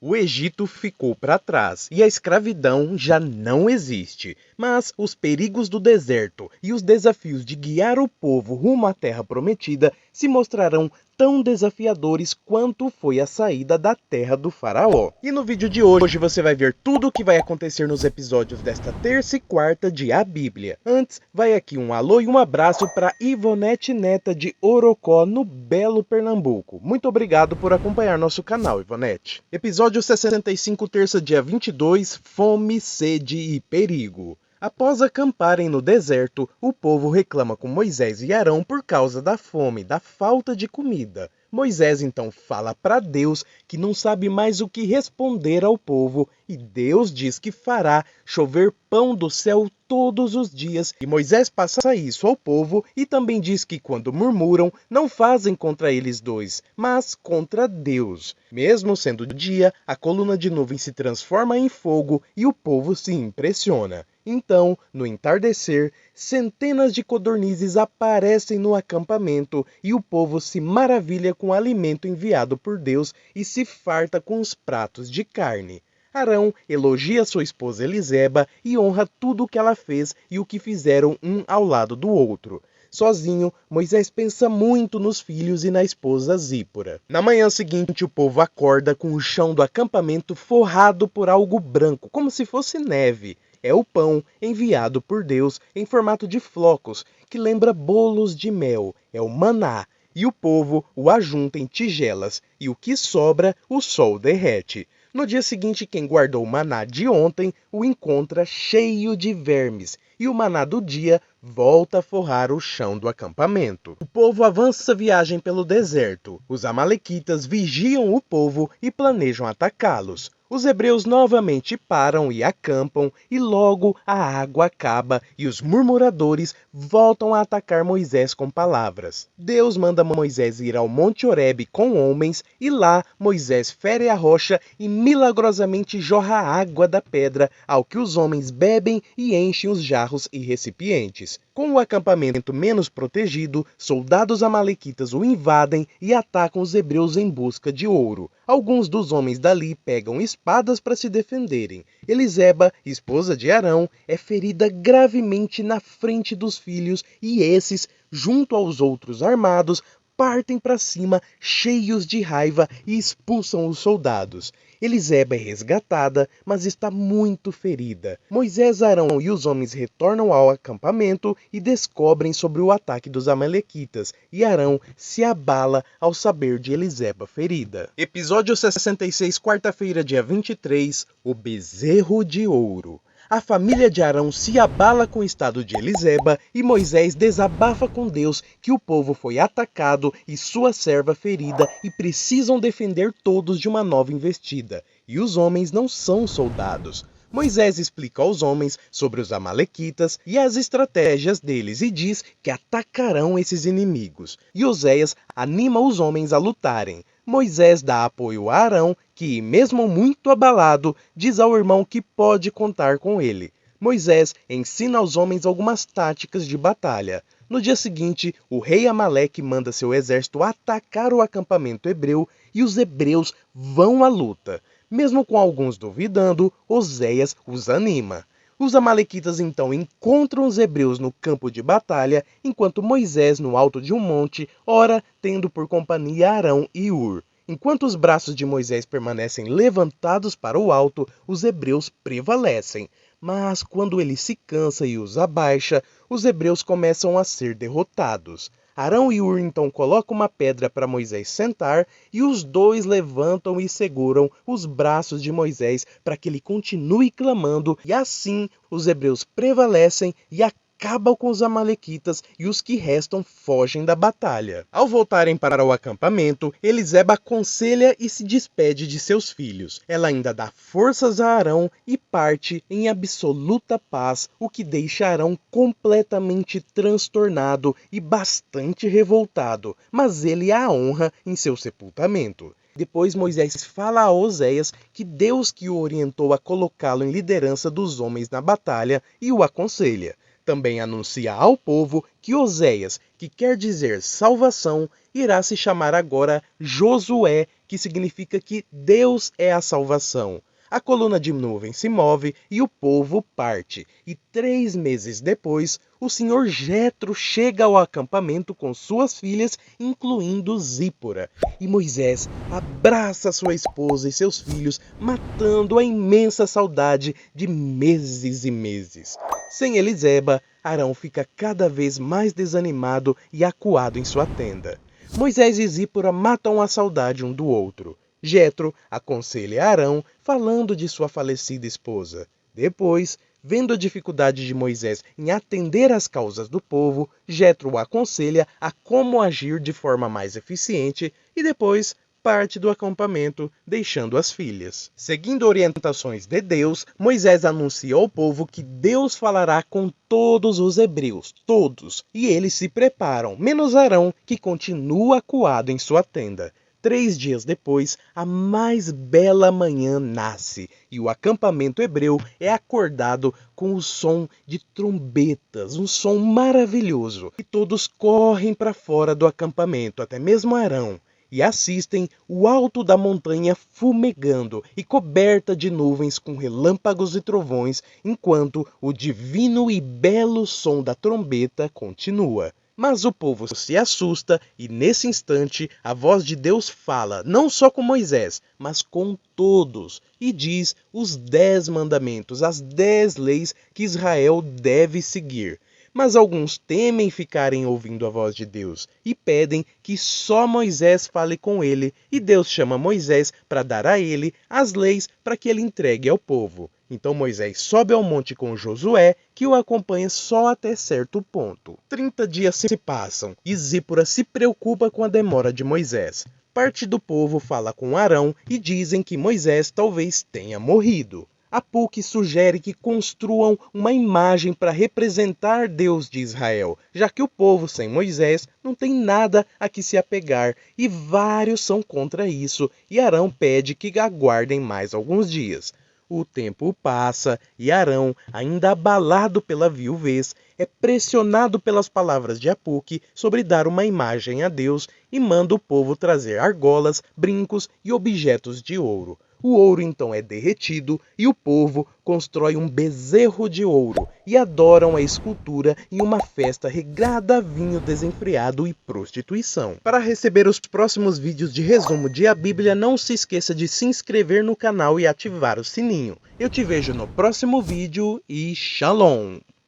O Egito ficou para trás e a escravidão já não existe, mas os perigos do deserto e os desafios de guiar o povo rumo à Terra Prometida se mostrarão tão desafiadores quanto foi a saída da terra do faraó. E no vídeo de hoje você vai ver tudo o que vai acontecer nos episódios desta terça e quarta de A Bíblia. Antes, vai aqui um alô e um abraço para Ivonete Neta de Orocó, no belo Pernambuco. Muito obrigado por acompanhar nosso canal, Ivonete. Episódio 65, terça dia 22, Fome, Sede e Perigo. Após acamparem no deserto, o povo reclama com Moisés e Arão por causa da fome, da falta de comida. Moisés então fala para Deus que não sabe mais o que responder ao povo e Deus diz que fará chover pão do céu todos os dias. E Moisés passa isso ao povo e também diz que quando murmuram não fazem contra eles dois, mas contra Deus. Mesmo sendo dia, a coluna de nuvem se transforma em fogo e o povo se impressiona. Então, no entardecer, centenas de codornizes aparecem no acampamento e o povo se maravilha com o alimento enviado por Deus e se farta com os pratos de carne. Arão elogia sua esposa Eliseba e honra tudo o que ela fez e o que fizeram um ao lado do outro. Sozinho, Moisés pensa muito nos filhos e na esposa Zípora. Na manhã seguinte, o povo acorda com o chão do acampamento forrado por algo branco, como se fosse neve. É o pão enviado por Deus em formato de flocos, que lembra bolos de mel. É o maná. E o povo o ajunta em tigelas, e o que sobra, o sol derrete. No dia seguinte, quem guardou o maná de ontem o encontra cheio de vermes, e o maná do dia volta a forrar o chão do acampamento. O povo avança a viagem pelo deserto. Os amalequitas vigiam o povo e planejam atacá-los. Os hebreus novamente param e acampam, e logo a água acaba e os murmuradores voltam a atacar Moisés com palavras. Deus manda Moisés ir ao Monte Horebe com homens, e lá Moisés fere a rocha e milagrosamente jorra água da pedra, ao que os homens bebem e enchem os jarros e recipientes. Com o acampamento menos protegido, soldados amalequitas o invadem e atacam os hebreus em busca de ouro. Alguns dos homens dali pegam espadas para se defenderem. Eliseba, esposa de Arão, é ferida gravemente na frente dos filhos e esses, junto aos outros armados, partem para cima cheios de raiva e expulsam os soldados. Eliseba é resgatada, mas está muito ferida. Moisés, Arão e os homens retornam ao acampamento e descobrem sobre o ataque dos amalequitas, e Arão se abala ao saber de Eliseba ferida. Episódio 66, quarta-feira, dia 23, o bezerro de ouro. A família de Arão se abala com o estado de Eliseba e Moisés desabafa com Deus que o povo foi atacado e sua serva ferida e precisam defender todos de uma nova investida. E os homens não são soldados. Moisés explica aos homens sobre os amalequitas e as estratégias deles e diz que atacarão esses inimigos. E Oséias anima os homens a lutarem. Moisés dá apoio a Arão, que, mesmo muito abalado, diz ao irmão que pode contar com ele. Moisés ensina aos homens algumas táticas de batalha. No dia seguinte, o rei Amaleque manda seu exército atacar o acampamento hebreu e os hebreus vão à luta. Mesmo com alguns duvidando, Oséias os anima. Os amalequitas então encontram os hebreus no campo de batalha, enquanto Moisés no alto de um monte, ora tendo por companhia Arão e Hur. Enquanto os braços de Moisés permanecem levantados para o alto, os hebreus prevalecem. Mas quando ele se cansa e os abaixa, os hebreus começam a ser derrotados. Arão e Hur então colocam uma pedra para Moisés sentar e os dois levantam e seguram os braços de Moisés para que ele continue clamando, e assim os hebreus prevalecem e acabam com os amalequitas e os que restam fogem da batalha. Ao voltarem para o acampamento, Eliseba aconselha e se despede de seus filhos. Ela ainda dá forças a Arão e parte em absoluta paz, o que deixa Arão completamente transtornado e bastante revoltado, mas ele a honra em seu sepultamento. Depois Moisés fala a Oséias que Deus que o orientou a colocá-lo em liderança dos homens na batalha e o aconselha. também anuncia ao povo que Oséias, que quer dizer salvação, irá se chamar agora Josué, que significa que Deus é a salvação. A coluna de nuvem se move e o povo parte. E 3 meses depois, o senhor Jetro chega ao acampamento com suas filhas, incluindo Zípora. E Moisés abraça sua esposa e seus filhos, matando a imensa saudade de meses e meses. Sem Eliseba, Arão fica cada vez mais desanimado e acuado em sua tenda. Moisés e Zípora matam a saudade um do outro. Jetro aconselha Arão, falando de sua falecida esposa. Depois, vendo a dificuldade de Moisés em atender às causas do povo, Jetro o aconselha a como agir de forma mais eficiente e depois parte do acampamento, deixando as filhas. Seguindo orientações de Deus, Moisés anuncia ao povo que Deus falará com todos os hebreus, todos, e eles se preparam, menos Arão, que continua acuado em sua tenda. 3 dias depois, a mais bela manhã nasce e o acampamento hebreu é acordado com o som de trombetas, um som maravilhoso. E todos correm para fora do acampamento, até mesmo Arão, e assistem o alto da montanha fumegando e coberta de nuvens com relâmpagos e trovões, enquanto o divino e belo som da trombeta continua. Mas o povo se assusta e, nesse instante, a voz de Deus fala, não só com Moisés, mas com todos, e diz os 10 mandamentos, as 10 leis que Israel deve seguir. Mas alguns temem ficarem ouvindo a voz de Deus e pedem que só Moisés fale com ele, e Deus chama Moisés para dar a ele as leis para que ele entregue ao povo. Então Moisés sobe ao monte com Josué, que o acompanha só até certo ponto. 30 dias se passam e Zípora se preocupa com a demora de Moisés. Parte do povo fala com Arão e dizem que Moisés talvez tenha morrido. Apuque sugere que construam uma imagem para representar Deus de Israel, já que o povo sem Moisés não tem nada a que se apegar e vários são contra isso, e Arão pede que aguardem mais alguns dias. O tempo passa e Arão, ainda abalado pela viuvez, é pressionado pelas palavras de Apuque sobre dar uma imagem a Deus e manda o povo trazer argolas, brincos e objetos de ouro. O ouro então é derretido e o povo constrói um bezerro de ouro e adoram a escultura em uma festa regrada a vinho desenfreado e prostituição. Para receber os próximos vídeos de resumo de A Bíblia, não se esqueça de se inscrever no canal e ativar o sininho. Eu te vejo no próximo vídeo e Shalom!